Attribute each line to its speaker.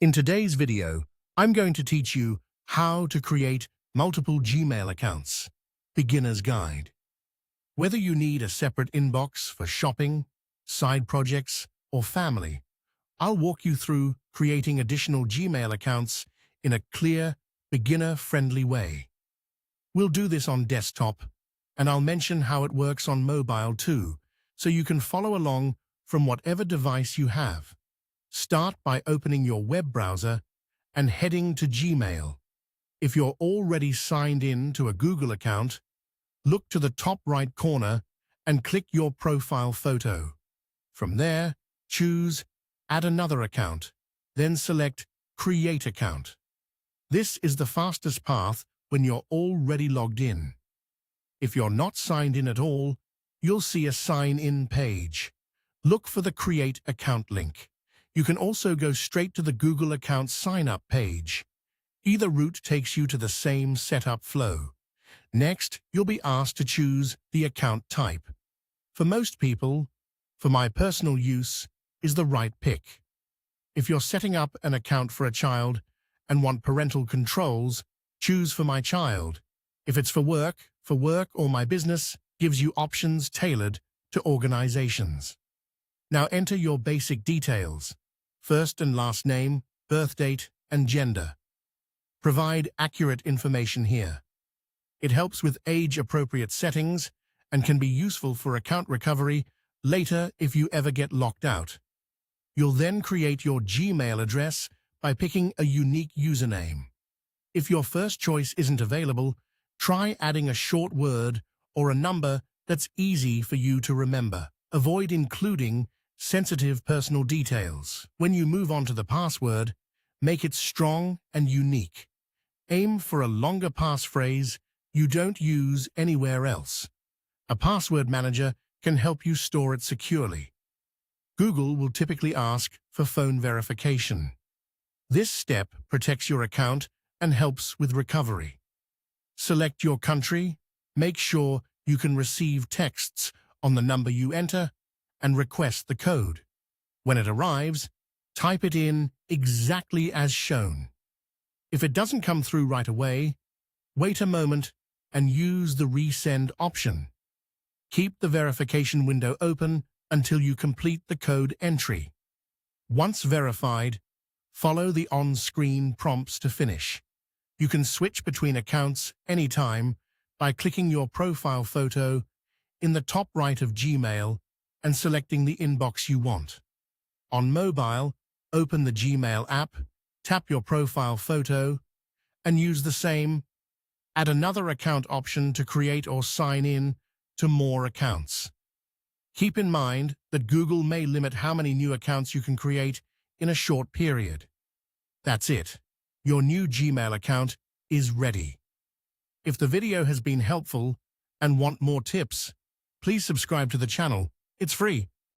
Speaker 1: In today's video, I'm going to teach you how to create multiple Gmail accounts. Beginner's Guide. Whether you need a separate inbox for shopping, side projects, or family, I'll walk you through creating additional Gmail accounts in a clear, beginner-friendly way. We'll do this on desktop, and I'll mention how it works on mobile too, so you can follow along from whatever device you have. Start by opening your web browser and heading to Gmail. If you're already signed in to a Google account, look to the top right corner and click your profile photo. From there, choose Add another account, then select Create Account. This is the fastest path when you're already logged in. If you're not signed in at all, you'll see a Sign In page. Look for the Create Account link. You can also go straight to the Google account sign-up page. Either route takes you to the same setup flow. Next, you'll be asked to choose the account type. For most people, for my personal use, is the right pick. If you're setting up an account for a child and want parental controls, choose For My Child. If it's for work or My Business gives you options tailored to organizations. Now enter your basic details, first and last name, birth date, and gender. Provide accurate information here. It helps with age-appropriate settings and can be useful for account recovery later if you ever get locked out. You'll then create your Gmail address by picking a unique username. If your first choice isn't available, try adding a short word or a number that's easy for you to remember. Avoid including sensitive personal details. When you move on to the password, make it strong and unique. Aim for a longer passphrase you don't use anywhere else. A password manager can help you store it securely. Google will typically ask for phone verification. This step protects your account and helps with recovery. Select your country, make sure you can receive texts on the number you enter, and request the code. When it arrives, type it in exactly as shown. If it doesn't come through right away, wait a moment and use the resend option. Keep the verification window open until you complete the code entry. Once verified, follow the on-screen prompts to finish. You can switch between accounts anytime by clicking your profile photo in the top right of Gmail and selecting the inbox you want. On mobile, open the Gmail app, tap your profile photo, and use the same Add Another Account option to create or sign in to more accounts. Keep in mind that Google may limit how many new accounts you can create in a short period. That's it. Your new Gmail account is ready. If the video has been helpful and want more tips, please subscribe to the channel. It's free.